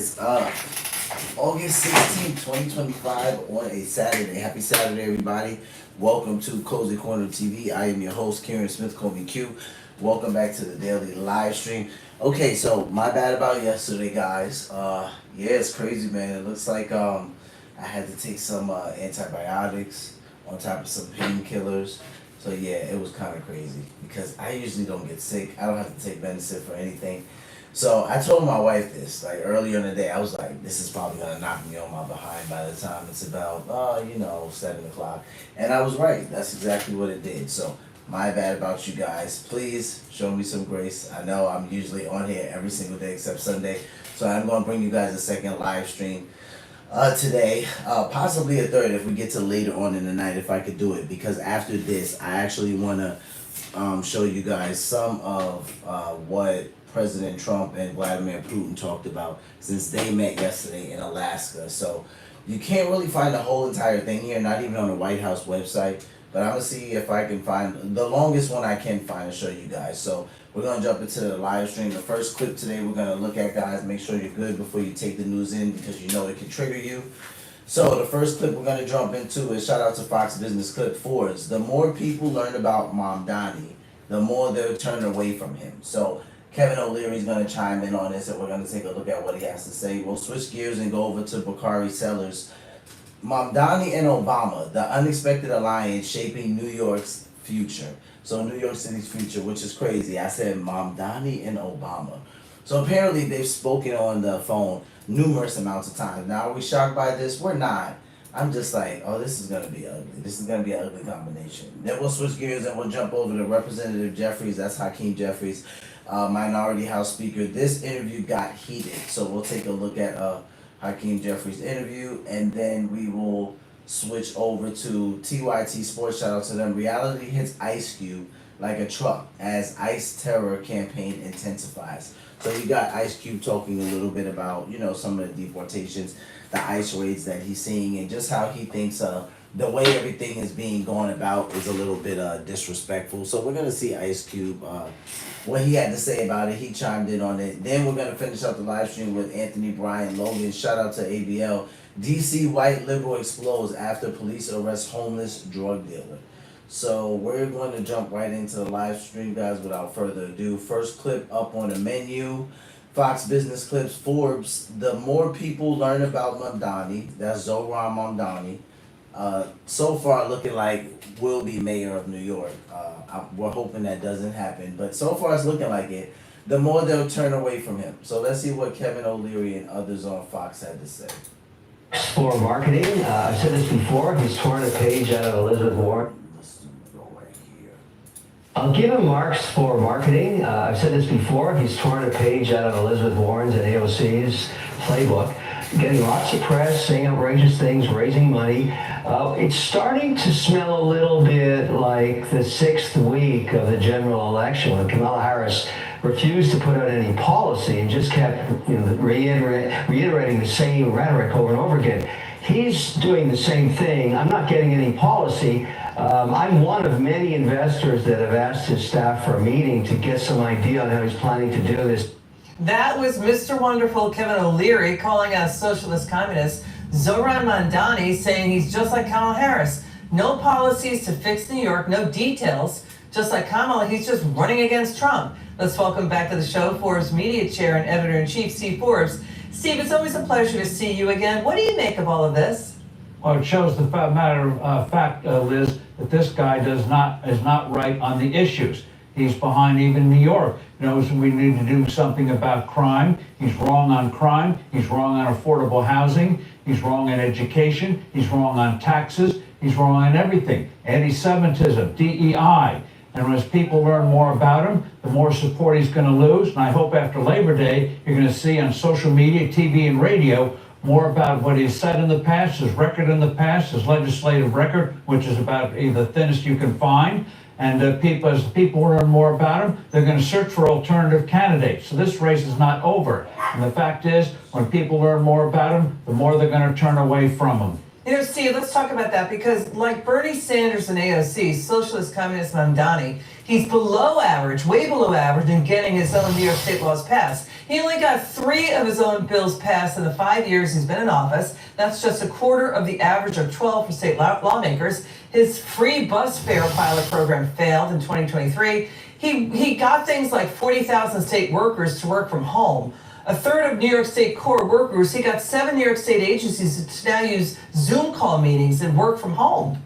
is August 16th, 2025 on a Saturday. Happy Saturday, everybody. Welcome to Cozy Corner TV. I am your host, Kieran Smith, call me Q. Welcome back to the daily live stream. Okay, so my bad about yesterday, guys. Yeah, it's crazy, man. It looks like I had to take some antibiotics on top of some painkillers. So yeah, it was kind of crazy because I usually don't get sick. I don't have to take medicine for anything. So I told my wife this, like earlier in the day. I was like, this is probably gonna knock me on my behind by the time it's about 7 o'clock. And I was right. That's exactly what it did. So my bad about you guys. Please show me some grace. I know I'm usually on here every single day except Sunday. So I'm gonna bring you guys a second live stream today, possibly a third if we get to later on in the night, if I could do it, because after this I actually want to show you guys some of what President Trump and Vladimir Putin talked about since they met yesterday in Alaska. So you can't really find the whole entire thing here, not even on the White House website, but I'm gonna see if I can find the longest one I can find and show you guys. So we're gonna jump into the live stream. The first clip today we're gonna look at, guys, make sure you're good before you take the news in, because you know it can trigger you. So the first clip we're gonna jump into is shout out to Fox Business Clip Forbes. The more people learn about Mamdani, the more they'll turn away from him. So Kevin O'Leary's gonna chime in on this, and we're gonna take a look at what he has to say. We'll switch gears and go over to Bakari Sellers. Mamdani and Obama, the unexpected alliance shaping New York's future. So New York City's future, which is crazy. I said Mamdani and Obama. So apparently they've spoken on the phone numerous amounts of times. Now, are we shocked by this? We're not. I'm just like, oh, this is going to be ugly. This is going to be an ugly combination. Then we'll switch gears and we'll jump over to Representative Jeffries. That's Hakeem Jeffries, Minority House Speaker. This interview got heated. So we'll take a look at Hakeem Jeffries' interview, and then we will switch over to TYT Sports. Shout out to them. Reality hits Ice Cube like a truck as ICE terror campaign intensifies. So you got Ice Cube talking a little bit about, some of the deportations, the ICE raids that he's seeing, and just how he thinks the way everything is being gone about is a little bit disrespectful. So we're going to see Ice Cube, what he had to say about it. He chimed in on it. Then we're going to finish up the live stream with Anthony Bryan Logan. Shout out to ABL. DC white liberal explodes after police arrest homeless drug dealer. So we're going to jump right into the live stream, guys, without further ado. First clip up on the menu. Fox Business Clips Forbes. The more people learn about Mamdani, that's Zohran Mamdani, so far looking like will be mayor of New York. We're hoping that doesn't happen, but so far it's looking like it. The more they'll turn away from him. So let's see what Kevin O'Leary and others on Fox had to say. For marketing, I've said this before, he's torn a page out of Elizabeth Warren. I'll give him marks for marketing. I've said this before, he's torn a page out of Elizabeth Warren's and AOC's playbook, getting lots of press, saying outrageous things, raising money. It's starting to smell a little bit like the 6th week of the general election when Kamala Harris refused to put out any policy and just kept reiterating the same rhetoric over and over again. He's doing the same thing. I'm not getting any policy. I'm one of many investors that have asked his staff for a meeting to get some idea on how he's planning to do this. That was Mr. Wonderful Kevin O'Leary calling out socialist communist Zohran Mamdani, saying he's just like Kamala Harris. No policies to fix New York, no details. Just like Kamala, he's just running against Trump. Let's welcome back to the show Forbes Media Chair and Editor-in-Chief, Steve Forbes. Steve, it's always a pleasure to see you again. What do you make of all of this? Well, it shows the matter of fact, Liz, that this guy is not right on the issues. He's behind even New York. Knows we need to do something about crime. He's wrong on crime. He's wrong on affordable housing. He's wrong on education. He's wrong on taxes. He's wrong on everything. Anti-Semitism, DEI. And as people learn more about him, the more support he's going to lose. And I hope after Labor Day, you're going to see on social media, TV, and radio more about what he's said in the past, his record in the past, his legislative record, which is about the thinnest you can find. And as people learn more about him, they're going to search for alternative candidates. So this race is not over. And the fact is, when people learn more about him, the more they're going to turn away from him. Steve, let's talk about that, because like Bernie Sanders and AOC, socialist communist Mamdani, he's below average, way below average in getting his own New York State laws passed. He only got 3 of his own bills passed in the 5 years he's been in office. That's just a quarter of the average of 12 for state lawmakers. His free bus fare pilot program failed in 2023. He got things like 40,000 state workers to work from home. A third of New York State core workers. He got 7 New York State agencies to now use Zoom call meetings and work from home.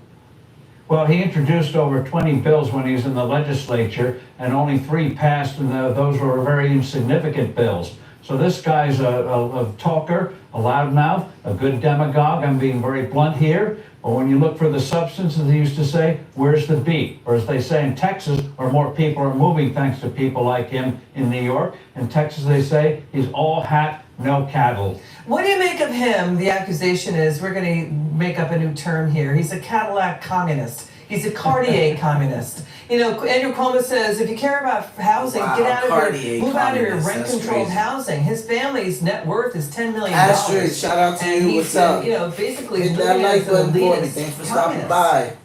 Well, he introduced over 20 bills when he was in the legislature, and only 3 passed, and those were very insignificant bills. So this guy's a talker, a loudmouth, a good demagogue. I'm being very blunt here. But when you look for the substance, as they used to say, where's the beat? Or as they say in Texas, where more people are moving thanks to people like him in New York. In Texas, they say he's all hat, no cattle. What do you make of him? The accusation is, we're going to make up a new term here. He's a Cadillac communist. He's a Cartier communist. You know, Andrew Cuomo says, if you care about housing, Wow, get out of Cartier here, move out of your communist. That's rent-controlled crazy. housing. His family's net worth is $10 million. Astrid, shout out to and you. he's, What's up? You know, basically Hit that living like as an button for me. elitist Thanks for stopping communist. by.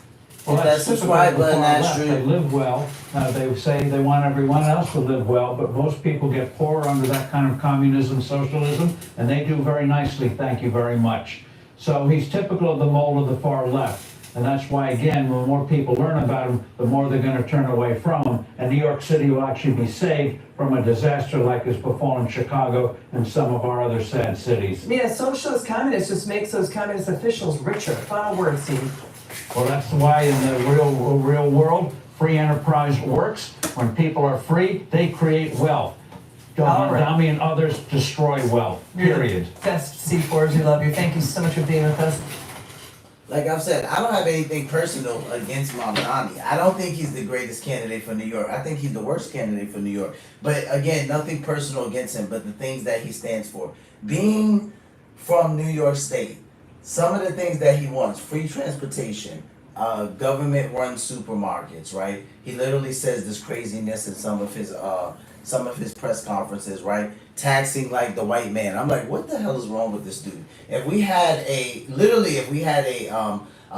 Well, Hit that that's subscribe typical of the button, far left. They Astrid. live well. They say they want everyone else to live well, but most people get poorer under that kind of communism, socialism, and they do very nicely, thank you very much. So he's typical of the mold of the far left. And that's why, again, the more people learn about him, the more they're going to turn away from him. And New York City will actually be saved from a disaster like has befallen Chicago and some of our other sad cities. Yeah, socialist communist just makes those communist officials richer. Final word, Steve. Well, that's why in the real world, free enterprise works. When people are free, they create wealth. All right. Mamdani and others destroy wealth, period. Best C4s, we love you. Thank you so much for being with us. Like I've said, I don't have anything personal against Mamdani. I don't think he's the greatest candidate for New York. I think he's the worst candidate for New York. But again, nothing personal against him, but the things that he stands for. Being from New York State, some of the things that he wants, free transportation, government-run supermarkets, right? He literally says this craziness in some of his press conferences, right? Taxing like the white man. I'm like, what the hell is wrong with this dude? If we had a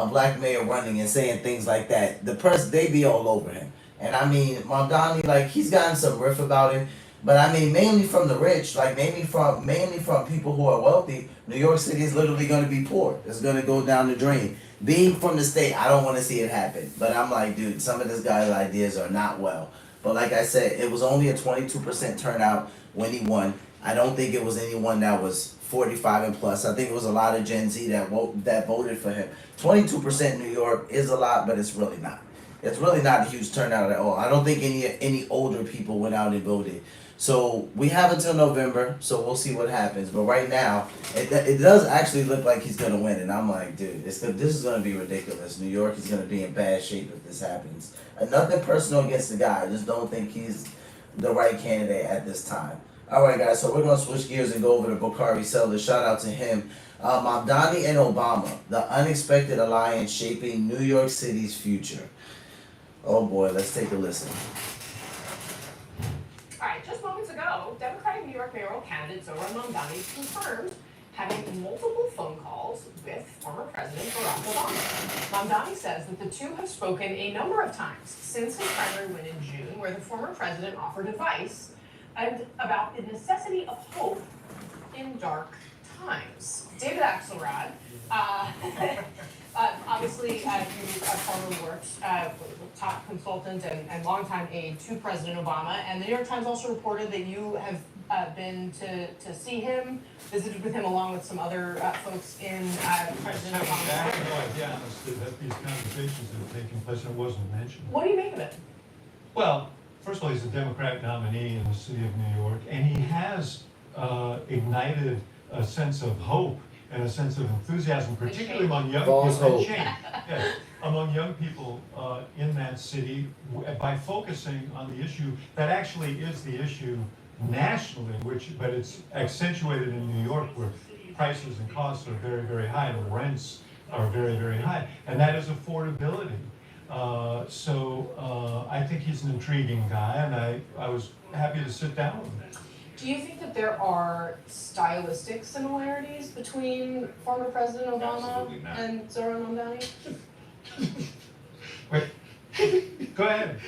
black mayor running and saying things like that, the press, they'd be all over him. And I mean, Mamdani, like, he's gotten some riff about it, but I mean, mainly from the rich, like mainly from people who are wealthy. New York City is literally going to be poor. It's going to go down the drain. Being from the state, I don't want to see it happen. But I'm like, dude, some of this guy's ideas are not well. But like I said, it was only a 22% turnout when he won. I don't think it was anyone that was 45 and plus. I think it was a lot of Gen Z that voted for him. 22% in New York is a lot, but it's really not. It's really not a huge turnout at all. I don't think any older people went out and voted. So we have until November, so we'll see what happens. But right now, it does actually look like he's gonna win, and I'm like, dude, this is gonna be ridiculous. New York is gonna be in bad shape if this happens. And nothing personal against the guy. I just don't think he's the right candidate at this time. All right, guys. So we're gonna switch gears and go over to Bakari Sellers. Shout out to him. Mamdani and Obama, the unexpected alliance shaping New York City's future. Oh boy, let's take a listen. All right, just moments ago, Democratic New York mayoral candidate Zoran Mamdani confirmed having multiple phone calls with former President Barack Obama. Mamdani says that the two have spoken a number of times since his primary win in June, where the former president offered advice and about the necessity of hope in dark times. David Axelrod, obviously, you formerly worked top consultant and longtime aide to President Obama, and the New York Times also reported that you have been to see him, visited with him along with some other folks in President I Obama's. have no idea, honestly, that these conversations have taken place and it wasn't mentioned. What do you make of it? Well, first of all, he's a Democratic nominee in the city of New York, and he has ignited a sense of hope and a sense of enthusiasm, particularly among young False people. hope. Yes, among young people in that city, by focusing on the issue that actually is the issue nationally, but it's accentuated in New York, where prices and costs are very, very high, and rents are very, very high, and that is affordability. So I think he's an intriguing guy, and I was happy to sit down with him. Do you think that there are stylistic similarities between former President Obama and Zoran Mamdani? Wait, go ahead.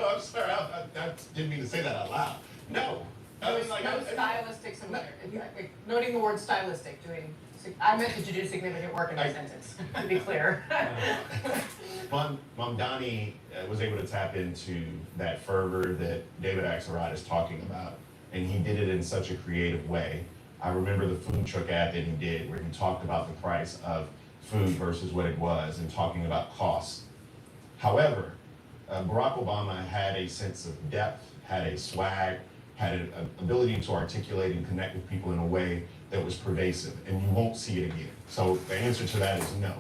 I'm sorry, I didn't mean to say that out loud. No, No, no stylistic similarity. Noting the word stylistic, I meant to do significant work in that sentence, to be clear. Mamdani was able to tap into that fervor that David Axelrod is talking about, and he did it in such a creative way. I remember the food truck ad that he did where he talked about the price of food versus what it was and talking about costs. However, Barack Obama had a sense of depth, had a swag, had an ability to articulate and connect with people in a way that was pervasive, and you won't see it again. So the answer to that is no.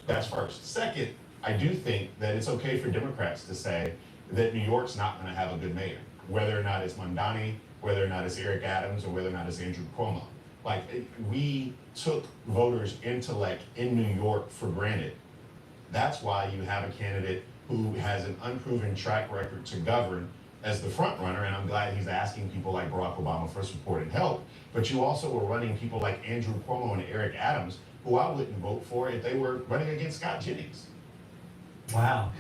That's first. Second, I do think that it's okay for Democrats to say that New York's not going to have a good mayor, whether or not it's Mamdani, whether or not it's Eric Adams, or whether or not it's Andrew Cuomo. Like, we took voters' intellect in New York for granted. That's why you have a candidate who has an unproven track record to govern as the front runner, and I'm glad he's asking people like Barack Obama for support and help. But you also were running people like Andrew Cuomo and Eric Adams, who I wouldn't vote for if they were running against Scott Jennings. Wow.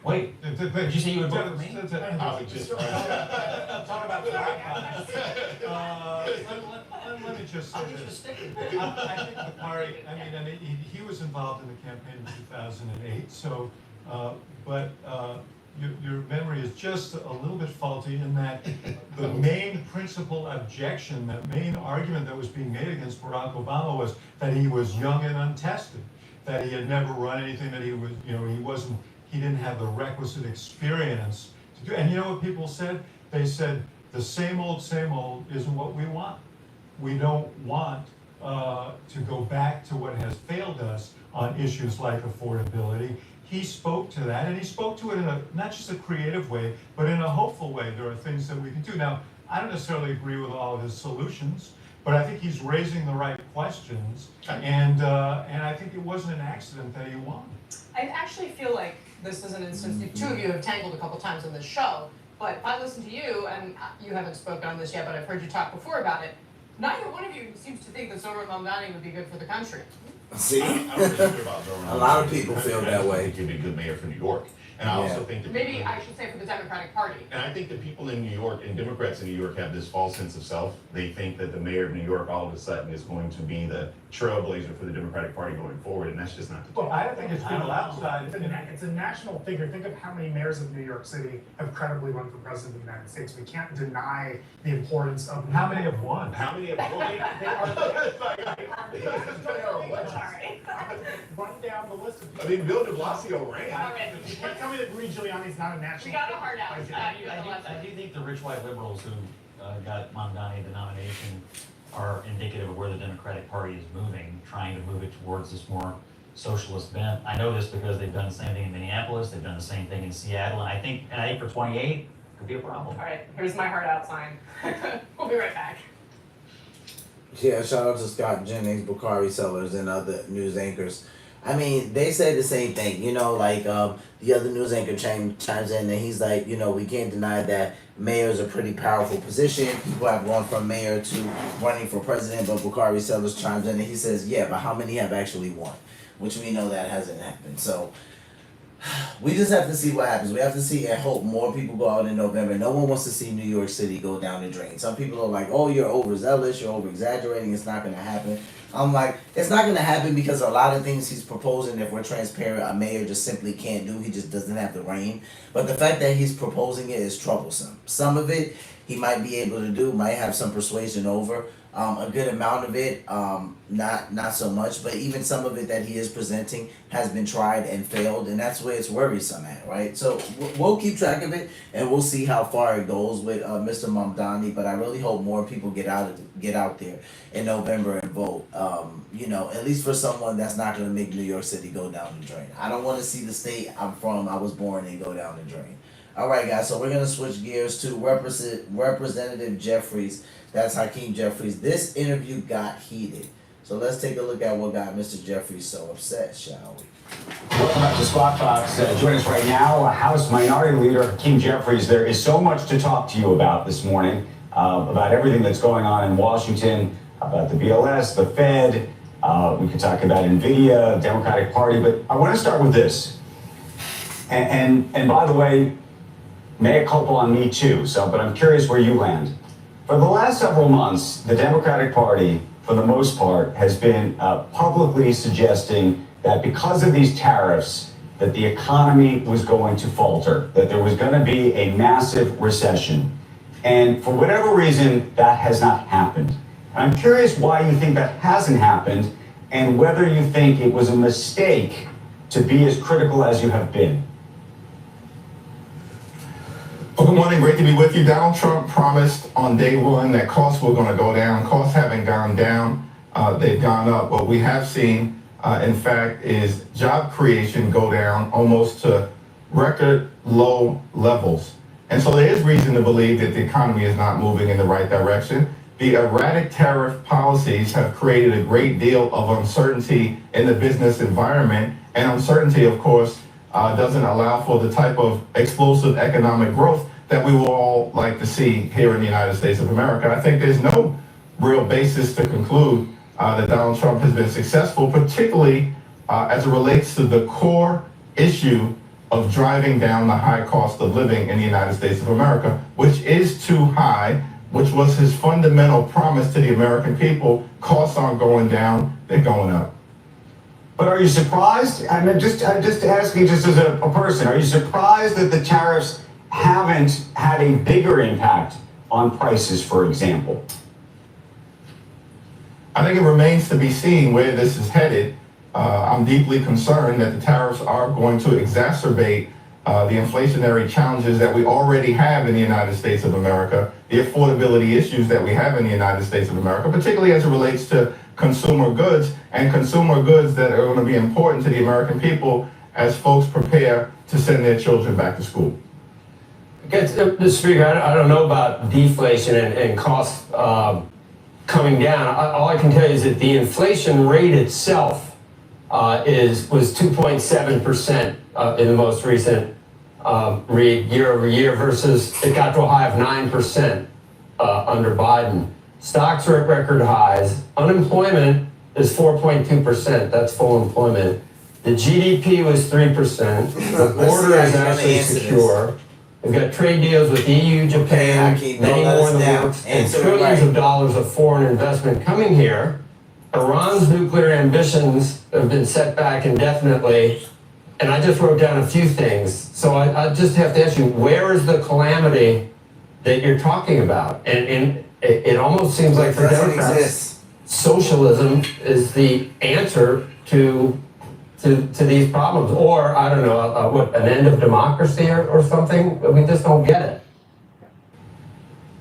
Wait, did you say you would vote for me? I would just. Talk about let me just say this. I think the party, I mean, he was involved in the campaign in 2008, so, your memory is just a little bit faulty in that the main principal objection, that main argument that was being made against Barack Obama was that he was young and untested, that he had never run anything, that he was, he didn't have the requisite experience to do. And you know what people said? They said, the same old isn't what we want. We don't want to go back to what has failed us on issues like affordability. He spoke to that, and he spoke to it in not just a creative way, but in a hopeful way. There are things that we can do. Now, I don't necessarily agree with all of his solutions, but I think he's raising the right questions, and I think it wasn't an accident that he won. I actually feel like this is an instance, two of you have tangled a couple times on this show, but if I listen to you, and you haven't spoken on this yet, but I've heard you talk before about it, neither one of you seems to think that Zohran Mamdani would be good for the country. See, I don't really care about Zohran. a lot of people feel that way. I think he'd be a good mayor for New York. And I also think that Maybe I should say for the Democratic Party. And I think that people in New York and Democrats in New York have this false sense of self. They think that the mayor of New York all of a sudden is going to be the trailblazer for the Democratic Party going forward, and that's just not the case. Well, I don't think it's people outside. It's a national figure. Think of how many mayors of New York City have credibly run for president of the United States. We can't deny the importance of How many have won? How many have won? Sorry. Run down the list of I mean, Bill de Blasio ran. All right. You can't tell me that Rudy Giuliani's not a national. We got a hard out. I do think the rich white liberals who got Mamdani the nomination are indicative of where the Democratic Party is moving, trying to move it towards this more socialist bent. I know this because they've done the same thing in Minneapolis, they've done the same thing in Seattle, and I think for 28 could be a problem. All right, here's my heart out sign. We'll be right back. Yeah, shout out to Scott Jennings, Bakari Sellers, and other news anchors. I mean, they say the same thing, the other news anchor chimes in and he's like, we can't deny that mayor is a pretty powerful position. People have gone from mayor to running for president, but Bakari Sellers chimes in and he says, yeah, but how many have actually won? Which we know that hasn't happened. So we just have to see what happens. We have to see and hope more people go out in November. No one wants to see New York City go down the drain. Some people are like, oh, you're overzealous, you're over-exaggerating, it's not going to happen. I'm like, it's not going to happen because a lot of things he's proposing, if we're transparent, a mayor just simply can't do. He just doesn't have the reign. But the fact that he's proposing it is troublesome. Some of it he might be able to do, might have some persuasion over. A good amount of it, not so much, but even some of it that he is presenting has been tried and failed, and that's where it's worrisome at, right? So we'll keep track of it, and we'll see how far it goes with Mr. Mamdani. But I really hope more people get out there in November and vote. At least for someone that's not going to make New York City go down the drain. I don't want to see the state I was born in, go down the drain. All right, guys. So we're gonna switch gears to Representative Jeffries. That's Hakeem Jeffries. This interview got heated. So let's take a look at what got Mr. Jeffries so upset, shall we? Welcome back to Squawk Box. Joining us right now, House Minority Leader Hakeem Jeffries. There is so much to talk to you about this morning, about everything that's going on in Washington, about the BLS, the Fed. We could talk about NVIDIA, Democratic Party, but I want to start with this. And by the way, mea culpa on me too. But I'm curious where you land. For the last several months, the Democratic Party, for the most part, has been publicly suggesting that because of these tariffs, that the economy was going to falter, that there was going to be a massive recession. And for whatever reason, that has not happened. I'm curious why you think that hasn't happened and whether you think it was a mistake to be as critical as you have been. Well, good morning. Great to be with you. Donald Trump promised on day one that costs were going to go down. Costs haven't gone down. They've gone up. What we have seen, in fact, is job creation go down almost to record low levels. And so there is reason to believe that the economy is not moving in the right direction. The erratic tariff policies have created a great deal of uncertainty in the business environment. And uncertainty, of course, doesn't allow for the type of explosive economic growth that we would all like to see here in the United States of America. I think there's no real basis to conclude that Donald Trump has been successful, particularly as it relates to the core issue of driving down the high cost of living in the United States of America, which is too high, which was his fundamental promise to the American people. Costs aren't going down, they're going up. But are you surprised? I mean, just asking, just as a person, are you surprised that the tariffs haven't had a bigger impact on prices, for example? I think it remains to be seen where this is headed. I'm deeply concerned that the tariffs are going to exacerbate the inflationary challenges that we already have in the United States of America, the affordability issues that we have in the United States of America, particularly as it relates to consumer goods and consumer goods that are going to be important to the American people as folks prepare to send their children back to school. Mr. Speaker, I don't know about deflation and costs coming down. All I can tell you is that the inflation rate itself was 2.7% in the most recent read year over year versus it got to a high of 9% under Biden. Stocks are at record highs. Unemployment is 4.2%. That's full employment. The GDP was 3%. The border is actually secure. We've got trade deals with EU, Japan, many more in the works, and trillions of dollars of foreign investment coming here. Iran's nuclear ambitions have been set back indefinitely. And I just wrote down a few things. So I just have to ask you, where is the calamity that you're talking about? And it almost seems like for Democrats, socialism is the answer to these problems, or I don't know, what, an end of democracy or something? We just don't get it.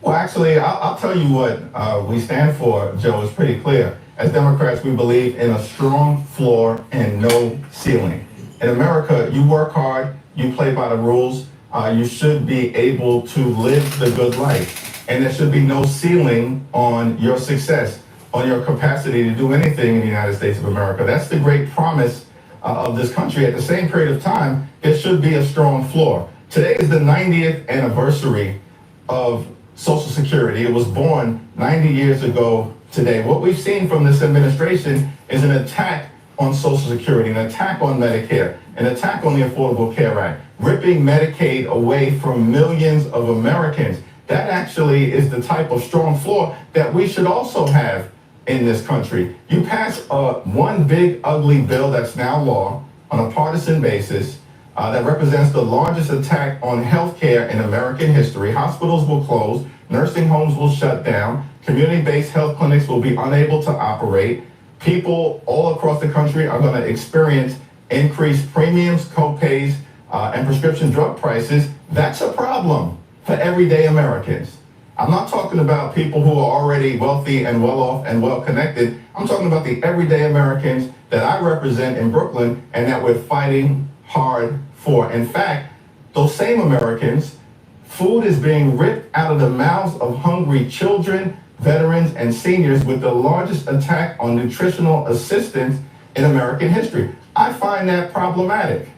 Well, actually, I'll tell you what we stand for, Joe, is pretty clear. As Democrats, we believe in a strong floor and no ceiling. In America, you work hard, you play by the rules, you should be able to live the good life. And there should be no ceiling on your success, on your capacity to do anything in the United States of America. That's the great promise of this country. At the same period of time, there should be a strong floor. Today is the 90th anniversary of Social Security. It was born 90 years ago today. What we've seen from this administration is an attack on Social Security, an attack on Medicare, an attack on the Affordable Care Act, ripping Medicaid away from millions of Americans. That actually is the type of strong floor that we should also have in this country. You pass one big ugly bill that's now law on a partisan basis that represents the largest attack on healthcare in American history. Hospitals will close, nursing homes will shut down, community-based health clinics will be unable to operate. People all across the country are going to experience increased premiums, co-pays, and prescription drug prices. That's a problem for everyday Americans. I'm not talking about people who are already wealthy and well off and well connected. I'm talking about the everyday Americans that I represent in Brooklyn and that we're fighting hard for. In fact, those same Americans, food is being ripped out of the mouths of hungry children, veterans, and seniors with the largest attack on nutritional assistance in American history. I find that problematic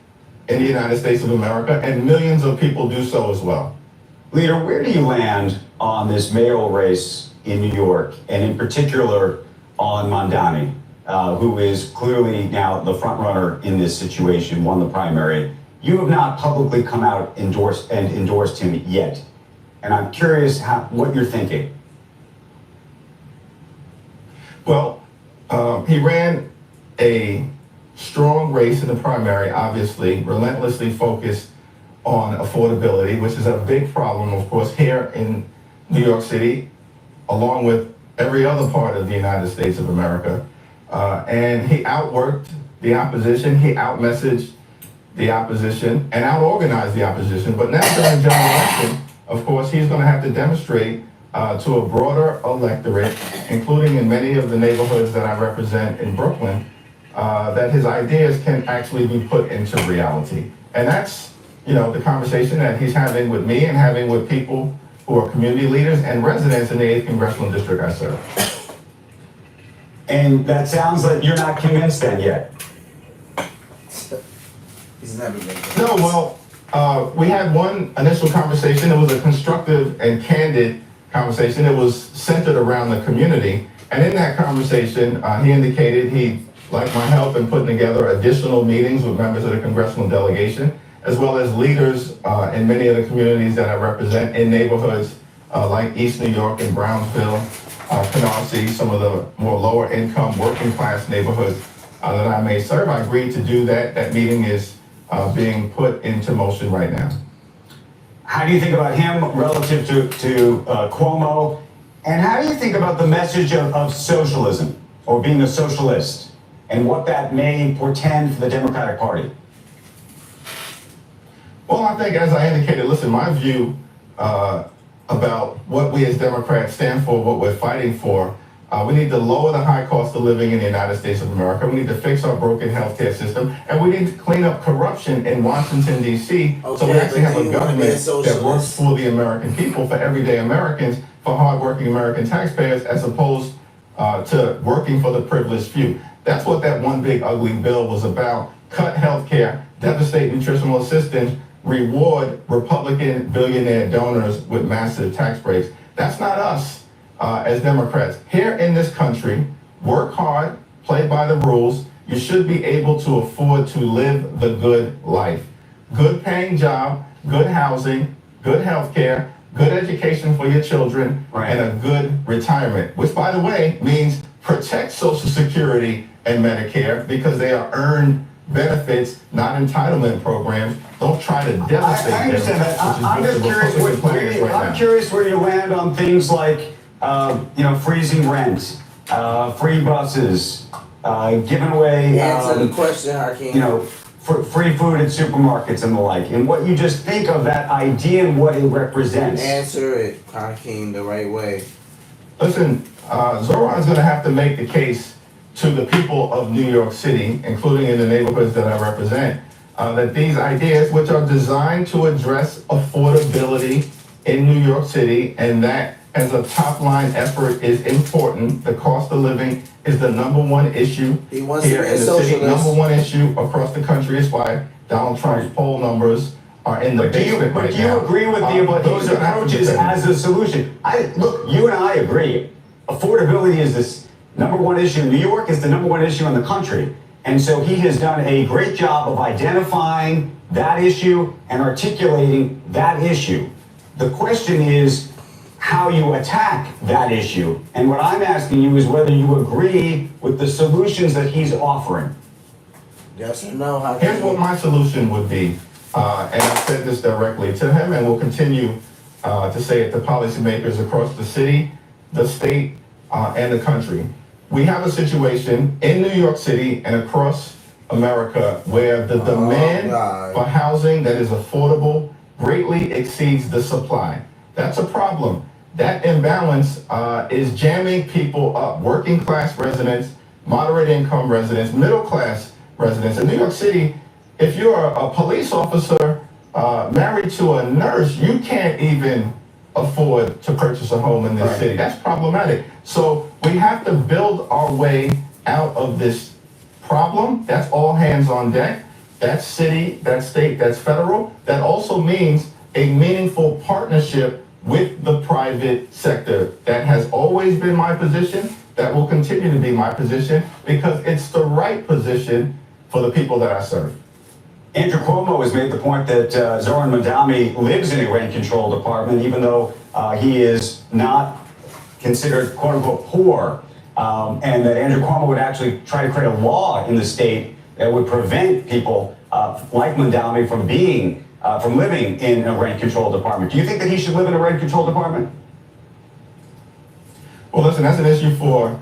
in the United States of America, and millions of people do so as well. Leader, where do you land on this mayoral race in New York, and in particular on Mamdani, who is clearly now the front runner in this situation, won the primary? You have not publicly come out endorsed him yet, and I'm curious what you're thinking. Well, he ran a strong race in the primary, obviously, relentlessly focused on affordability, which is a big problem, of course, here in New York City, along with every other part of the United States of America. And he outworked the opposition, he outmessaged the opposition, and outorganized the opposition. But now during the general election, of course, he's going to have to demonstrate to a broader electorate, including in many of the neighborhoods that I represent in Brooklyn, that his ideas can actually be put into reality. And that's, the conversation that he's having with me and having with people who are community leaders and residents in the 8th Congressional District I serve. And that sounds like you're not convinced then yet. He's never been. No, well, we had one initial conversation. It was a constructive and candid conversation. It was centered around the community. And in that conversation, he indicated he'd like my help in putting together additional meetings with members of the congressional delegation, as well as leaders in many of the communities that I represent in neighborhoods like East New York and Brownsville, Canarsie, some of the more lower income working class neighborhoods that I may serve. I agreed to do that. That meeting is being put into motion right now. How do you think about him relative to Cuomo? And how do you think about the message of socialism or being a socialist and what that may portend for the Democratic Party? Well, I think, as I indicated, listen, my view about what we as Democrats stand for, what we're fighting for, we need to lower the high cost of living in the United States of America. We need to fix our broken healthcare system, and we need to clean up corruption in Washington, D.C., so we actually have a government that works for the American people, for everyday Americans, for hardworking American taxpayers, as opposed to working for the privileged few. That's what that one big ugly bill was about. Cut healthcare, devastate nutritional assistance, reward Republican billionaire donors with massive tax breaks. That's not us as Democrats. Here in this country, work hard, play by the rules. You should be able to afford to live the good life. Good paying job, good housing, good health care, good education for your children, and a good retirement, which, by the way, means protect Social Security and Medicare because they are earned benefits, not entitlement programs. Don't try to devastate them. I understand that. I'm just curious curious where you land on things like, freezing rent, free buses, giving away, Answer the question, Hakeem. free food at supermarkets and the like, and what you just think of that idea and what it represents. Answer it, Hakeem, the right way. Listen, Zoran's going to have to make the case to the people of New York City, including in the neighborhoods that I represent, that these ideas, which are designed to address affordability in New York City, and that as a top-line effort is important. The cost of living is the number one issue He wants here to be in a the city. socialist. Number one issue across the country is why Donald Trump's poll numbers are in the basement right now. But do you agree with those approaches as a solution? Look, you and I agree. Affordability is this number one issue in New York, is the number one issue in the country. And so he has done a great job of identifying that issue and articulating that issue. The question is how you attack that issue. And what I'm asking you is whether you agree with the solutions that he's offering. Yes or no, Hakeem? Here's what my solution would be, and I've said this directly to him and will continue to say it to policymakers across the city, the state, and the country. We have a situation in New York City and across America where the demand for housing that is affordable greatly exceeds the supply. That's a problem. That imbalance is jamming people up, working class residents, moderate income residents, middle class residents. In New York City, if you're a police officer married to a nurse, you can't even afford to purchase a home in this city. That's problematic. So we have to build our way out of this problem. That's all hands on deck. That's city, that's state, that's federal. That also means a meaningful partnership with the private sector. That has always been my position. That will continue to be my position because it's the right position for the people that I serve. Andrew Cuomo has made the point that Zoran Mamdani lives in a rent-controlled apartment, even though he is not considered "quote unquote" poor. and that Andrew Cuomo would actually try to create a law in the state that would prevent people like Mamdani from living in a rent-controlled apartment. Do you think that he should live in a rent-controlled apartment? Well, listen, that's an issue for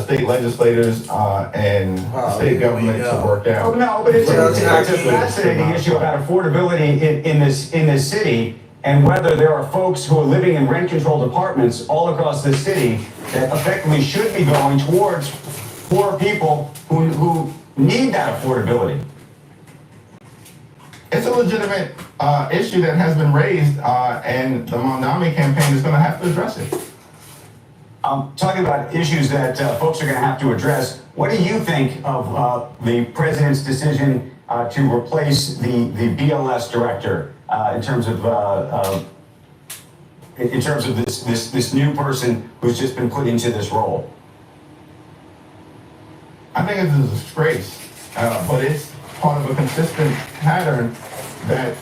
state legislators and state government to work out. Oh, no, but it's a fascinating issue about affordability in this city, and whether there are folks who are living in rent-controlled apartments all across this city that effectively should be going towards poor people who need that affordability. It's a legitimate issue that has been raised, and the Mamdani campaign is going to have to address it. Talking about issues that folks are going to have to address, what do you think of the president's decision to replace the BLS director in terms of this new person who's just been put into this role? I think it's a disgrace, but it's part of a consistent pattern that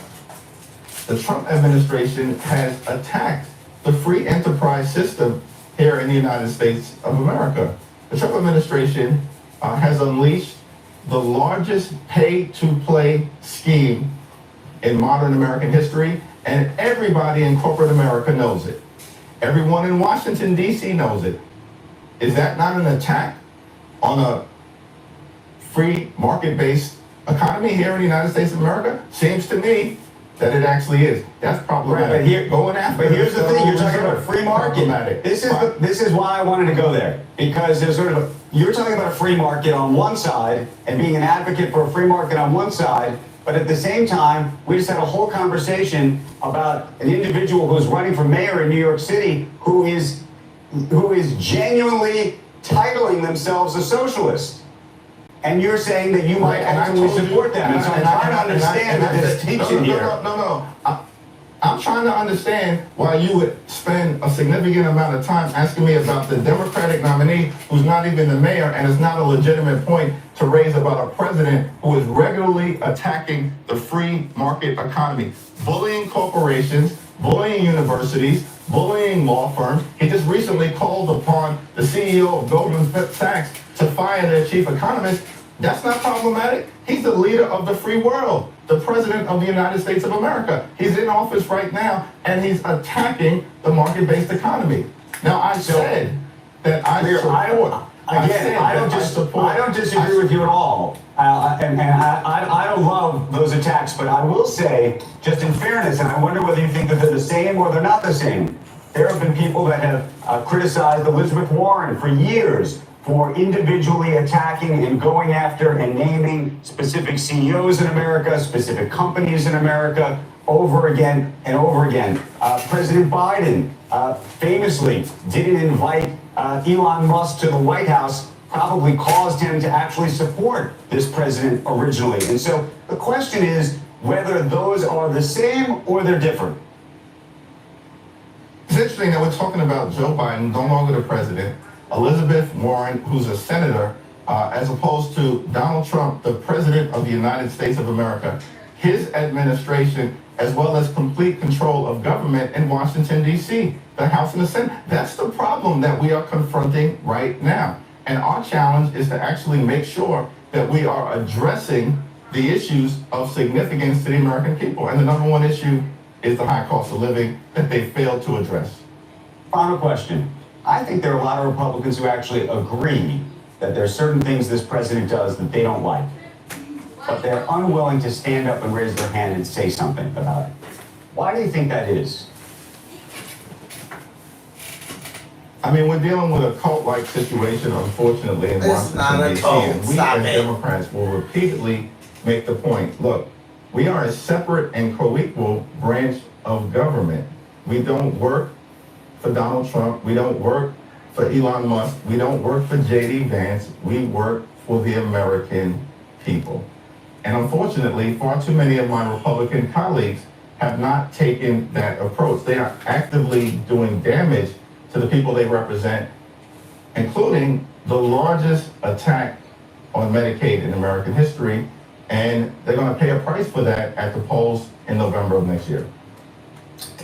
the Trump administration has attacked the free enterprise system here in the United States of America. The Trump administration has unleashed the largest pay-to-play scheme in modern American history, and everybody in corporate America knows it. Everyone in Washington, D.C. knows it. Is that not an attack on a free market-based economy here in the United States of America? Seems to me that it actually is. That's problematic. Right, but here's the thing, you're talking about Reserve, free market. This is why I wanted to go there, because there's sort of you're talking about a free market on one side and being an advocate for a free market on one side, but at the same time, we just had a whole conversation about an individual who's running for mayor in New York City who is genuinely titling themselves a socialist. And you're saying that you might actually support them. And so I'm trying to understand the distinction here. No. I'm trying to understand why you would spend a significant amount of time asking me about the Democratic nominee who's not even the mayor, and it's not a legitimate point to raise about a president who is regularly attacking the free market economy, bullying corporations, bullying universities, bullying law firms. He just recently called upon the CEO of Goldman Sachs to fire their chief economist. That's not problematic. He's the leader of the free world, the president of the United States of America. He's in office right now, and he's attacking the market-based economy. Now, I said that I support. I don't disagree with you at all. And I don't love those attacks, but I will say, just in fairness, and I wonder whether you think that they're the same or they're not the same. There have been people that have criticized Elizabeth Warren for years for individually attacking and going after and naming specific CEOs in America, specific companies in America, over again and over again. President Biden famously didn't invite Elon Musk to the White House, probably caused him to actually support this president originally. And so the question is whether those are the same or they're different. It's interesting that we're talking about Joe Biden, no longer the president, Elizabeth Warren, who's a senator, as opposed to Donald Trump, the president of the United States of America. His administration, as well as complete control of government in Washington, D.C., the House and the Senate. That's the problem that we are confronting right now. And our challenge is to actually make sure that we are addressing the issues of significance to the American people. And the number one issue is the high cost of living that they failed to address. Final question. I think there are a lot of Republicans who actually agree that there are certain things this president does that they don't like, but they're unwilling to stand up and raise their hand and say something about it. Why do you think that is? I mean, we're dealing with a cult-like situation, unfortunately, in Washington, D.C. And we as Democrats will repeatedly make the point, look, we are a separate and co-equal branch of government. We don't work for Donald Trump. We don't work for Elon Musk. We don't work for J.D. Vance. We work for the American people. And unfortunately, far too many of my Republican colleagues have not taken that approach. They are actively doing damage to the people they represent, including the largest attack on Medicaid in American history. And they're going to pay a price for that at the polls in November of next year.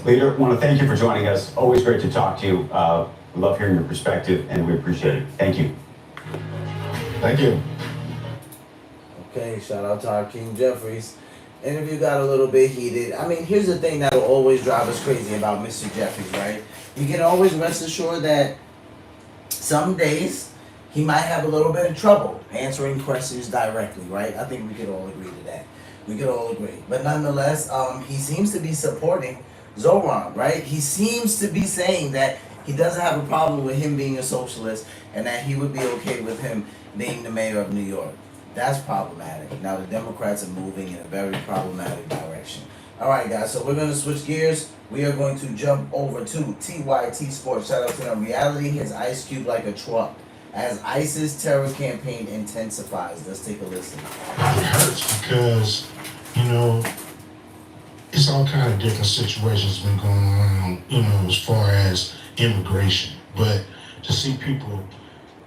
Leader, I want to thank you for joining us. Always great to talk to you. We love hearing your perspective, and we appreciate it. Thank you. Thank you. Okay, shout out to Hakeem Jeffries. Interview got a little bit heated. I mean, here's the thing that will always drive us crazy about Mr. Jeffries, right? You can always rest assured that some days he might have a little bit of trouble answering questions directly, right? I think we could all agree to that. We could all agree. But nonetheless, he seems to be supporting Zoran, right? He seems to be saying that he doesn't have a problem with him being a socialist and that he would be okay with him being the mayor of New York. That's problematic. Now the Democrats are moving in a very problematic direction. All right, guys, so we're going to switch gears. We are going to jump over to TYT Sports. Shout out to them. Reality hits Ice Cube like a truck as ISIS terror campaign intensifies. Let's take a listen. It hurts because, you know, it's all kind of different situations been going on, you know, as far as immigration. But to see people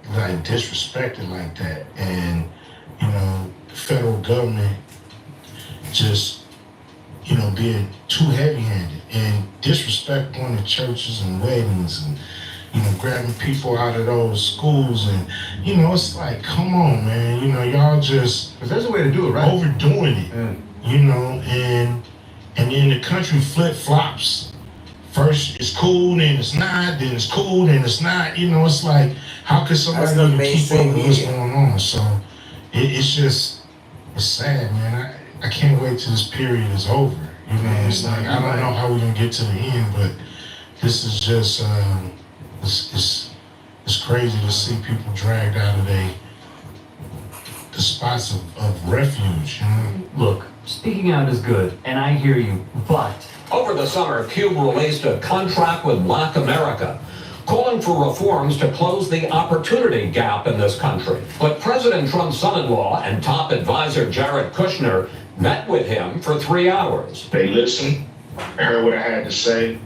like disrespected like that, and you know, the federal government just, you know, being too heavy-handed and disrespect going to churches and weddings and, you know, grabbing people out of those schools, and you know, it's like, come on, man, you know, y'all just, Because there's a way to do it, right? overdoing it, you know, and then the country flip-flops. First it's cool, then it's not, then it's cool, then it's not. You know, it's like, how could somebody That's the even keep mainstream up with what's media. going on? So it's sad, man. I can't wait till this period is over. You know, it's like, I don't know how we're gonna get to the end, but this is just it's crazy to see people dragged out of the spots of refuge, you know. Look, speaking out is good, and I hear you, but Over the summer, Cube released a contract with Black America, calling for reforms to close the opportunity gap in this country. But President Trump's son-in-law and top advisor Jared Kushner met with him for 3 hours. They listened, heard what I had to say,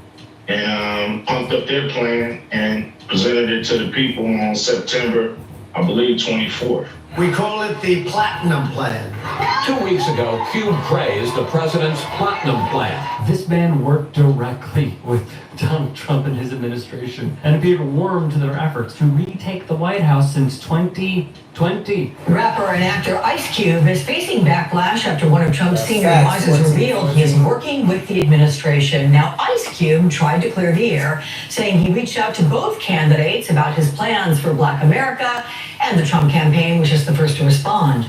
and pumped up their plan and presented it to the people on September, I believe, 24th. We call it the Platinum Plan. 2 weeks ago, Cube praised the president's platinum plan. this man worked directly with Donald Trump and his administration and appeared warm to their efforts to retake the White House since 2020. Rapper and actor Ice Cube is facing backlash after one of Trump's senior facts. advisors revealed he is working with the administration. Now, Ice Cube tried to clear the air, saying he reached out to both candidates about his plans for Black America and the Trump campaign, which is the first to respond.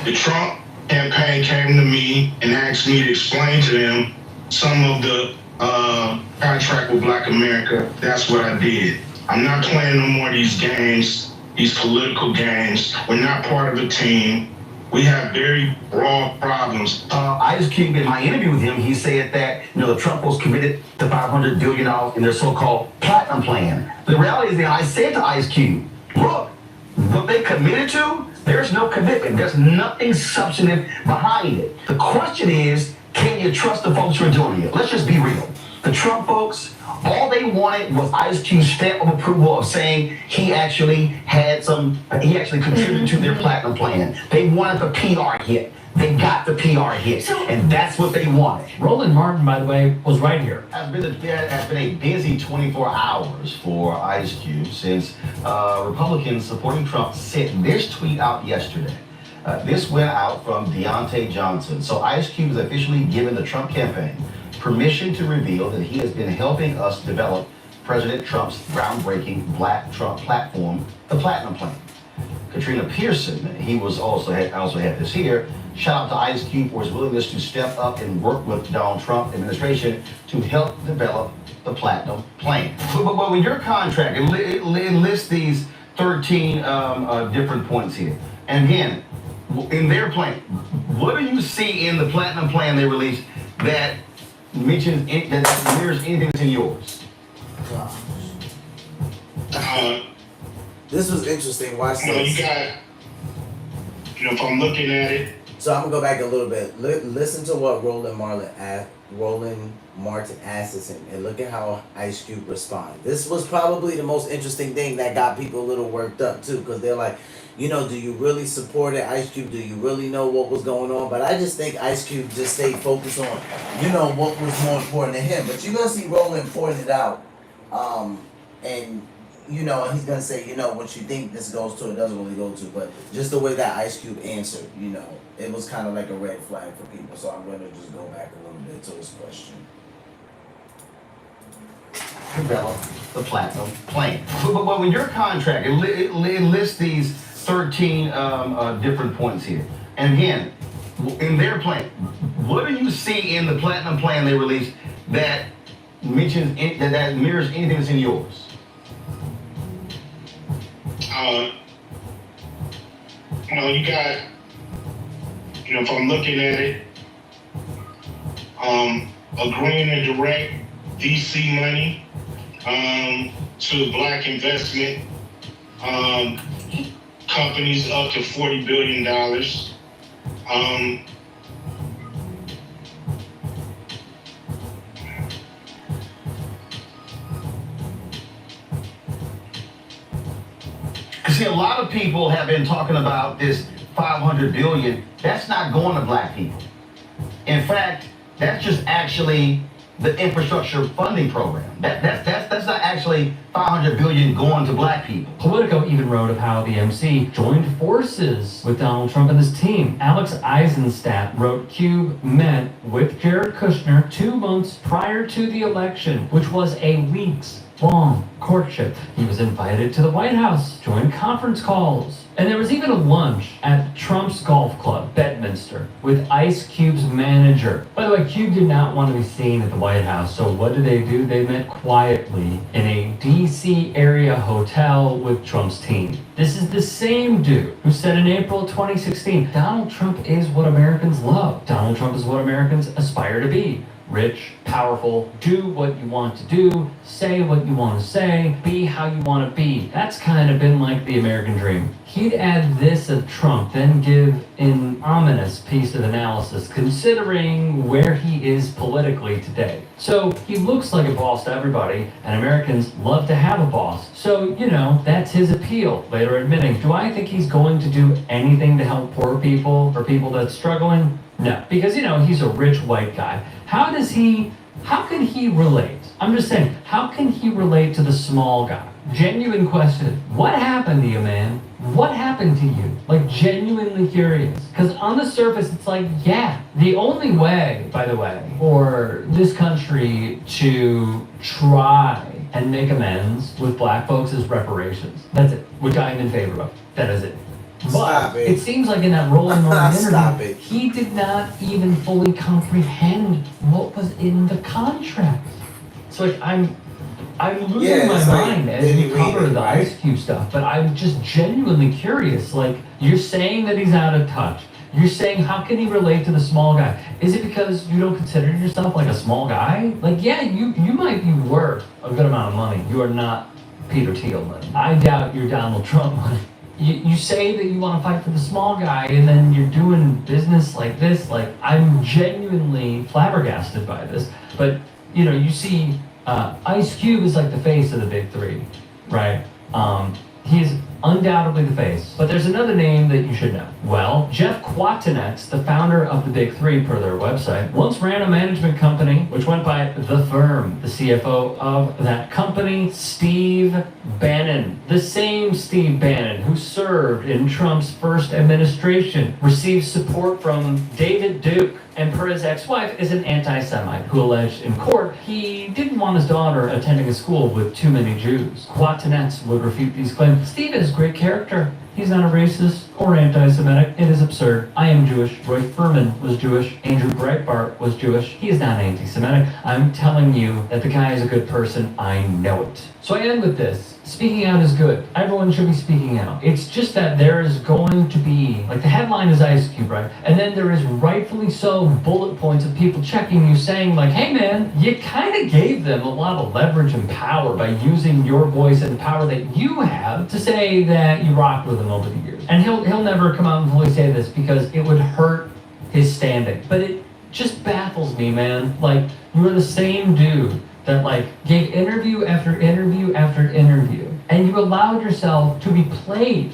The Trump campaign came to me and asked me to explain to them some of the contract with Black America. That's what I did. I'm not playing no more of these games, these political games. We're not part of a team. We have very broad problems. Ice Cube, in my interview with him, he said that, you know, Trump was committed to $500 billion in their so-called platinum plan. The reality is that I said to Ice Cube, look, what they committed to, there's no commitment. There's nothing substantive behind it. The question is, can you trust the folks who are doing it? Let's just be real. The Trump folks, all they wanted was Ice Cube's stamp of approval of saying he actually contributed to their platinum plan. They wanted the PR hit. They got the PR hit, and that's what they wanted. Roland Martin, by the way, was right here. There has been a busy 24 hours for Ice Cube since Republicans supporting Trump sent this tweet out yesterday. This went out from Deontay Johnson. So Ice Cube has officially given the Trump campaign permission to reveal that he has been helping us develop President Trump's groundbreaking Black Trump platform, the Platinum Plan. Katrina Pearson, he also had this here. Shout out to Ice Cube for his willingness to step up and work with Donald Trump administration to help develop the Platinum Plan. But with your contract, it lists these 13 different points here. And again, in their plan, what do you see in the Platinum Plan they released that mentions that mirrors anything that's in yours? This was interesting. Watch You this. got, if I'm looking at it, So I'm gonna go back a little bit. Listen to what Roland Martin asks him, and look at how Ice Cube responds. This was probably the most interesting thing that got people a little worked up too, because they're like, do you really support it, Ice Cube? Do you really know what was going on? But I just think Ice Cube just stayed focused on, what was more important to him. But you're gonna see Roland pointed out And you know, he's gonna say, you know, what you think this goes to, it doesn't really go to. But just the way that Ice Cube answered, you know, it was kind of like a red flag for people. So I'm gonna just go back a little bit to his question. Develop the platinum plan. But with your contract, it lists these 13 different points here. And again, in their plan, what do you see in the platinum plan they released that mentions that mirrors anything that's in yours? You got, if I'm looking at it, agreeing to direct VC money to black investment companies up to $40 billion. See, a lot of people have been talking about this 500 billion. That's not going to black people. In fact, that's just actually the infrastructure funding program. That's not actually 500 billion going to black people. Politico even wrote of how the MC joined forces with Donald Trump and his team. Alex Eisenstadt wrote Cube met with Jared Kushner 2 months prior to the election, which was a weeks-long courtship. He was invited to the White House, joined conference calls, and there was even a lunch at Trump's golf club, Bedminster, with Ice Cube's manager. By the way, Cube did not want to be seen at the White House, so what did? They met quietly in a DC area hotel with Trump's team. This is the same dude who said in April 2016, Donald Trump is what Americans love. Donald Trump is what Americans aspire to be. Rich, powerful, do what you want to do, say what you want to say, be how you want to be. That's kind of been like the American dream. He'd add this of Trump, then give an ominous piece of analysis considering where he is politically today. So he looks like a boss to everybody, and Americans love to have a boss. So, that's his appeal, later admitting. Do I think he's going to do anything to help poor people or people that's struggling? No, because, he's a rich white guy. How can he relate? I'm just saying, how can he relate to the small guy? Genuine question. What happened to you, man? What happened to you? Like, genuinely curious. Because on the surface, it's like, yeah. The only way, by the way, for this country to try and make amends with black folks is reparations. That's it, which I am in favor of. That is it. But it seems like in that Rolling Norman interview, he did not even fully comprehend what was in the contract. So like I'm losing my mind as we cover the Ice Cube stuff, but I'm just genuinely curious. Like, you're saying that he's out of touch. You're saying, how can he relate to the small guy? Is it because you don't consider yourself like a small guy? Like, yeah, you might be worth a good amount of money. You are not Peter Thiel money. I doubt you're Donald Trump money. You say that you want to fight for the small guy, and then you're doing business like this. Like, I'm genuinely flabbergasted by this. But, you see, Ice Cube is like the face of the big three, right? He is undoubtedly the face. But there's another name that you should know. Well, Jeff Kwatinetz, the founder of the Big Three per their website, once ran a management company which went by The Firm. The CFO of that company, Steve Bannon. The same Steve Bannon who served in Trump's first administration, received support from David Duke, and per his ex-wife is an anti-Semite who alleged in court he didn't want his daughter attending a school with too many Jews. Kwatinetz would refute these claims. Steve is great character. He's not a racist or anti-Semitic. It is absurd. I am Jewish. Roy Furman was Jewish. Andrew Breitbart was Jewish. He is not anti-Semitic. I'm telling you that the guy is a good person. I know it. So I end with this. Speaking out is good. Everyone should be speaking out. It's just that there is going to be, like, the headline is Ice Cube, right? And then there is rightfully so bullet points of people checking you saying, like, hey man, you kind of gave them a lot of leverage and power by using your voice and power that you have to say that you rocked with him over the years. And he'll never come out and fully say this because it would hurt his standing. But it just baffles me, man. Like, you are the same dude that, like, gave interview after interview after interview, and you allowed yourself to be played,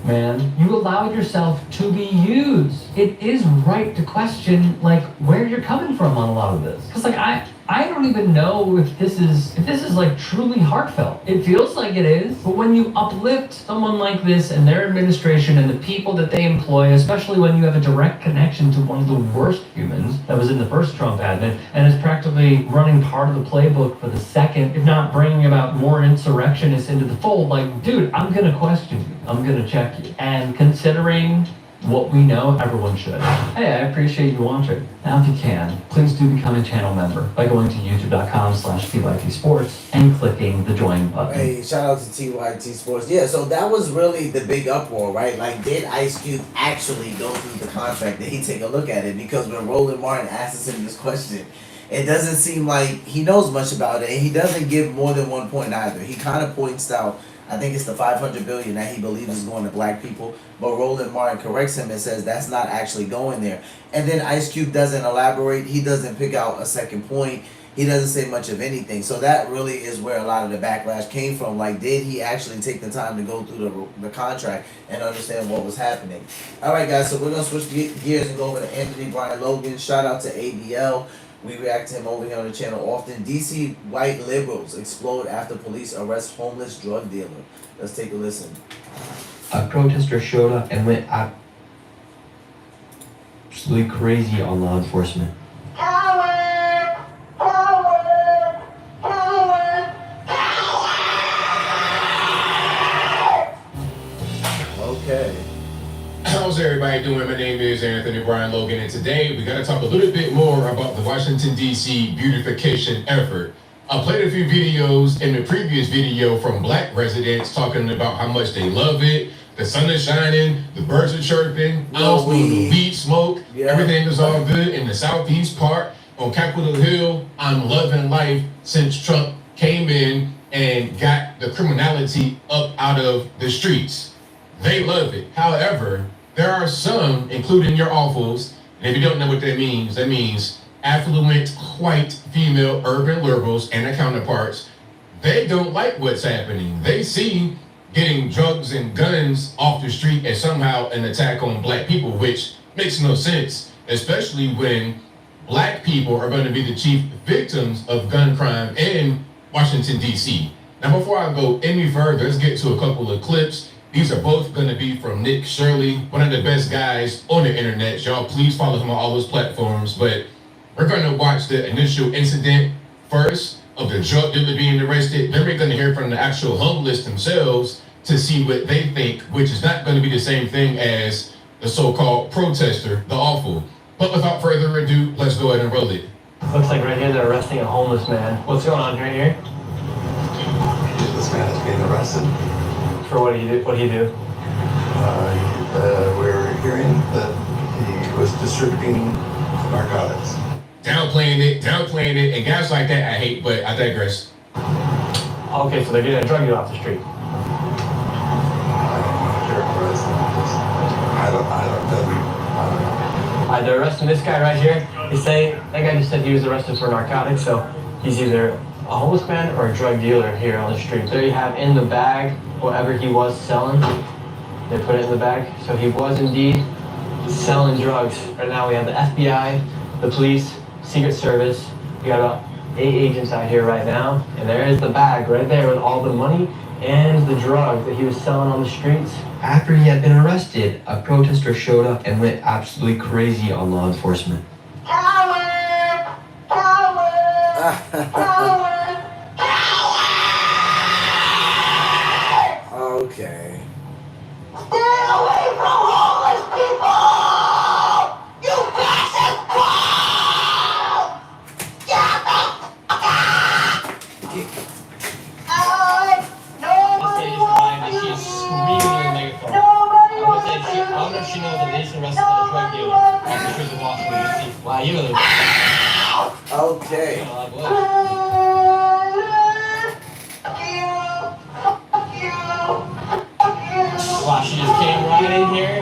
man. You allowed yourself to be used. It is right to question, like, where you're coming from on a lot of this. Because, like, I I don't even know if this is like truly heartfelt. It feels like it is, but when you uplift someone like this and their administration and the people that they employ, especially when you have a direct connection to one of the worst humans that was in the first Trump admin and is practically running part of the playbook for the second, if not bringing about more insurrectionists into the fold, like, dude, I'm gonna question you. I'm gonna check you. And considering what we know, everyone should. Hey, I appreciate you watching. Now if you can, please do become a channel member by going to youtube.com/TYT Sports and clicking the join button. Hey, shout out to TYT Sports. Yeah, so that was really the big uproar, right? Like, did Ice Cube actually go through the contract? Did he take a look at it? Because when Roland Martin asks him this question, it doesn't seem like he knows much about it, and he doesn't give more than 1 point either. He kind of points out, I think it's the $500 billion that he believes is going to black people, but Roland Martin corrects him and says that's not actually going there. And then Ice Cube doesn't elaborate. He doesn't pick out a second point. He doesn't say much of anything. So that really is where a lot of the backlash came from. Like, did he actually take the time to go through the contract and understand what was happening? All right, guys, so we're going to switch gears and go over to Anthony Brian Logan. Shout out to ABL. We react to him over here on the channel often. DC white liberals explode after police arrest homeless drug dealer. Let's take a listen. A protester showed up and went absolutely crazy on law enforcement. Okay. How's everybody doing? My name is Anthony Brian Logan, and today we're going to talk a little bit more about the Washington, D.C. beautification effort. I played a few videos in the previous video from black residents talking about how much they love it. The sun is shining, the birds are chirping, the weed smoke, everything is all good in the southeast part on Capitol Hill. I'm loving life since Trump came in and got the criminality up out of the streets. They love it. However, there are some, including your awfuls, and if you don't know what that means affluent, white, female, urban liberals and their counterparts. They don't like what's happening. They see getting drugs and guns off the street as somehow an attack on black people, which makes no sense, especially when black people are going to be the chief victims of gun crime in Washington, D.C. Now, before I go any further, let's get to a couple of clips. These are both going to be from Nick Shirley, one of the best guys on the internet. Y'all, please follow him on all those platforms. But we're going to watch the initial incident first of the drug dealer being arrested. Then we're going to hear from the actual homeless themselves to see what they think, which is not going to be the same thing as the so-called protester, the awful. But without further ado, let's go ahead and roll it. Looks like right here they're arresting a homeless man. What's going on right here? This man is being arrested. For what do you do? What do you do? We're hearing that he was distributing narcotics. Downplaying it, and guys like that I hate, but I digress. Okay, so they're getting a drug deal off the street. I don't know. They're arresting this guy right here. That guy just said he was arrested for narcotics, so he's either a homeless man or a drug dealer here on the street. There you have in the bag whatever he was selling. They put it in the bag, so he was indeed selling drugs. Right now we have the FBI, the police, Secret Service. We got about 8 agents out here right now, and there is the bag right there with all the money and the drugs that he was selling on the streets. After he had been arrested, a protester showed up and went absolutely crazy on law enforcement. Okay. Stay away from homeless people! You massive crowd! Get the fuck out! Nobody wants you! She's screaming in the megaphone. Nobody I wants don't know if she knows that they just arrested a drug dealer after she was in Washington, D.C. Wow, you know Okay. Wow, she just came right in here.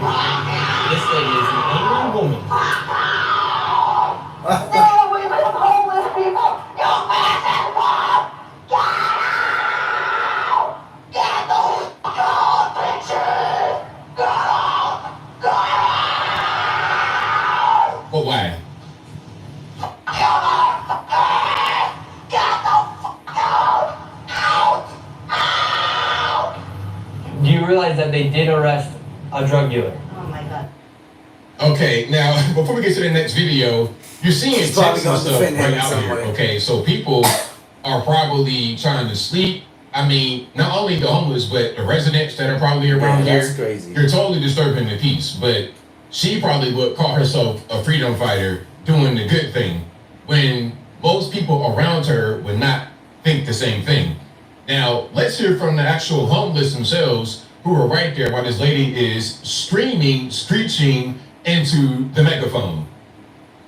This lady is an angry woman. Stay away from homeless people! You massive crowd! Get out! Get those gold pictures! Get out! Get out! But why? they did arrest a drug dealer. Oh my God. Okay, now before we get to the next video, you're seeing She's probably texts and gonna stuff defend him right in out some here. way. Okay, so people are probably trying to sleep. I mean, not only the homeless, but the residents that are probably around Yeah, here. that's crazy. You're totally disturbing the peace. But she probably would call herself a freedom fighter doing the good thing, when most people around her would not think the same thing. Now, let's hear from the actual homeless themselves, who are right there while this lady is screaming, screeching into the megaphone.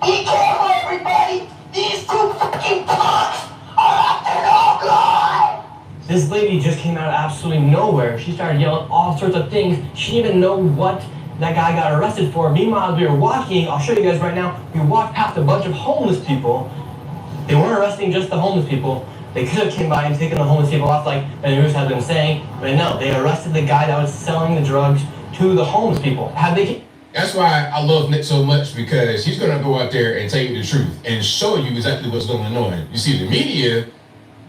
Be careful, everybody! These two fucking punks are after no good! This lady just came out of absolutely nowhere. She started yelling all sorts of things. She didn't even know what that guy got arrested for. Meanwhile, as we were walking, I'll show you guys right now, we walked past a bunch of homeless people. They weren't arresting just the homeless people. They could have came by and taken the homeless people off like the news has been saying, but no, they arrested the guy that was selling the drugs to the homeless people. That's why I love Nick so much, because he's going to go out there and tell you the truth and show you exactly what's going on. You see, the media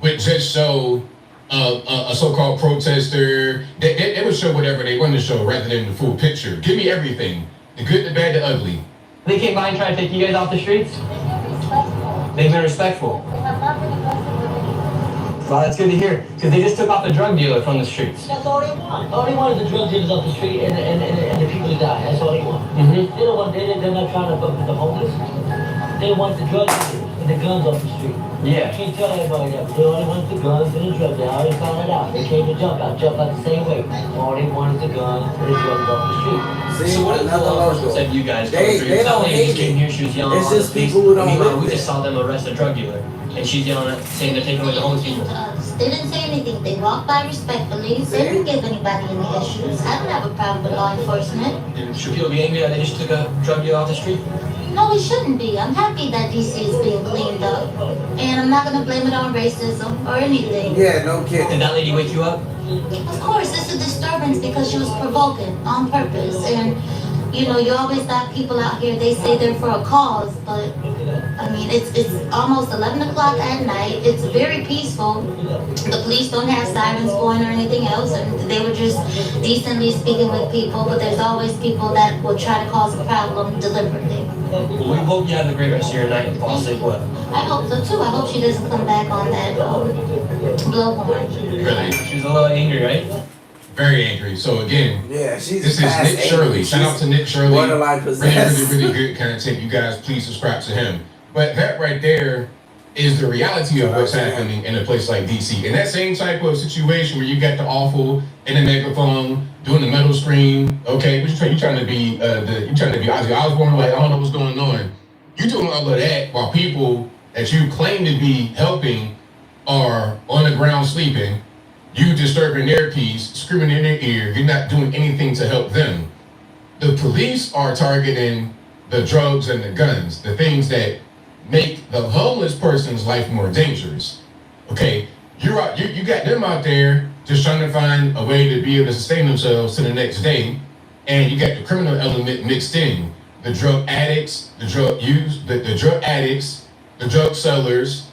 would just show a so-called protester. They would show whatever they want to show rather than the full picture. Give me everything. The good, the bad, the ugly. They came by and tried to take you guys off the streets? They've been respectful. Well, that's good to hear, because they just took off the drug dealer from the streets. That's all they want. All they want is the drug dealers off the street and the people to die. That's all they want. They don't want. They're not trying to fuck with the homeless. They want the drug dealers and the guns off the street. Yeah. You can't tell everybody that. They only want the guns and the drugs. They already found it out. They came to jump out the same way. All they want is the guns and the drugs off the street. See, So what did the another law enforcement logo. say to you guys? They don't hate came here, she was yelling It's all just this people who don't Meanwhile, live we just there. saw them arrest a drug dealer, and she's yelling at, saying they're taking away the homeless people. They didn't say anything. They walked by respectfully. They didn't give anybody any issues. I don't have a problem with law enforcement. Should people be angry that they just took a drug dealer off the street? No, we shouldn't be. I'm happy that DC is being cleaned up. And I'm not going to blame it on racism or anything. Yeah, no kidding. Did that lady wake you up? Of course, it's a disturbance because she was provoking on purpose. And, you know, you always got people out here, they say they're for a cause, but, I mean, it's almost 11 o'clock at night. It's very peaceful. The police don't have sirens going or anything else, and they were just decently speaking with people, but there's always people that will try to cause a problem deliberately. Well, we hope you have a great rest of your night and fall asleep well. I hope so too. I hope she doesn't come back on that blowhorn. Really? She's a little angry, right? Very angry. So again, Yeah, she's this is past Nick Shirley. angry. Shout out to Nick Shirley. Borderline possessed. Really good content. You guys, please subscribe to him. But that right there is the reality of what's happening in a place like DC. In that same type of situation where you got the awful in the megaphone doing the metal screen, okay, but you trying to be Ozzy Osbourne, like I don't know what's going on. You doing all of that while people that you claim to be helping are on the ground sleeping. You disturbing their peace, screaming in their ear. You're not doing anything to help them. The police are targeting the drugs and the guns, the things that make the homeless person's life more dangerous. Okay, you got them out there just trying to find a way to be able to sustain themselves to the next day, and you got the criminal element mixed in. The drug addicts, the drug addicts, the drug sellers,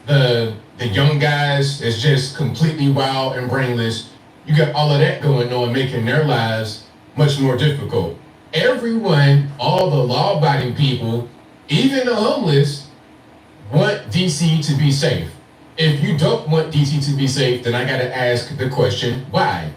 the young guys that's just completely wild and brainless. You got all of that going on, making their lives much more difficult. Everyone, all the law-abiding people, even the homeless, want DC to be safe. If you don't want DC to be safe, then I gotta ask the question, why?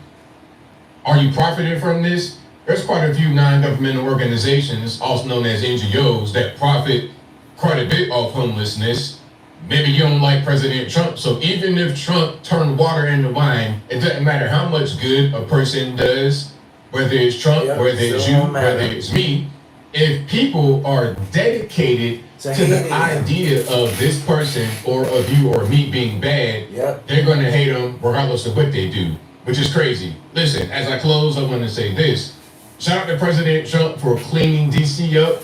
Are you profiting from this? There's quite a few non-governmental organizations, also known as NGOs, that profit quite a bit off homelessness. Maybe you don't like President Trump, so even if Trump turned water into wine, it doesn't matter how much good a person does, whether it's Trump, whether it's you, whether it's me. If people are dedicated to the idea of this person or of you or me being bad, they're going to hate them regardless of what they do, which is crazy. Listen, as I close, I want to say this. Shout out to President Trump for cleaning DC up.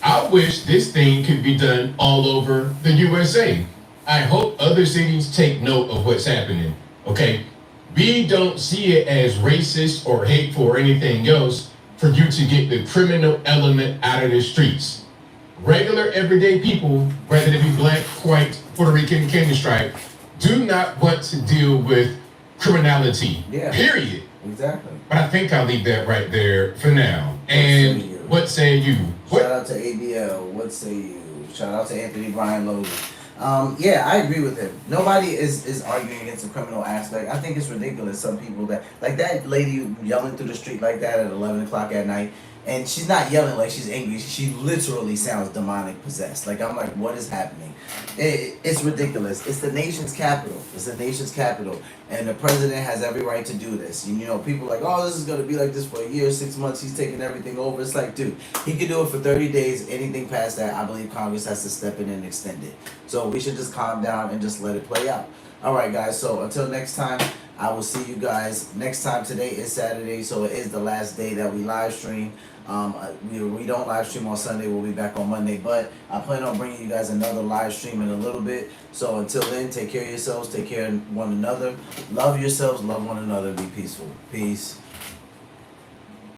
I wish this thing could be done all over the USA. I hope other cities take note of what's happening, okay? We don't see it as racist or hateful or anything else for you to get the criminal element out of the streets. Regular, everyday people, whether they be black, white, Puerto Rican, Candy Stripe, do not want to deal with criminality, period. Exactly. But I think I'll leave that right there for now. And what say you? Shout out to ABL. What say you? Shout out to Anthony Brian Logan. Yeah, I agree with him. Nobody is arguing against the criminal aspect. I think it's ridiculous. Some people that lady yelling through the street like that at 11 o'clock at night, and she's not yelling like she's angry. She literally sounds demonic possessed. Like, I'm like, what is happening? It's ridiculous. It's the nation's capital. It's the nation's capital, and the president has every right to do this. And, people are like, oh, this is gonna be like this for a year, 6 months. He's taking everything over. It's like, dude, he can do it for 30 days. Anything past that, I believe Congress has to step in and extend it. So we should just calm down and just let it play out. All right, guys. So until next time, I will see you guys next time. Today is Saturday, so it is the last day that we live stream. We don't live stream on Sunday. We'll be back on Monday, but I plan on bringing you guys another live stream in a little bit. So until then, take care of yourselves, take care of one another, love yourselves, love one another, be peaceful. Peace.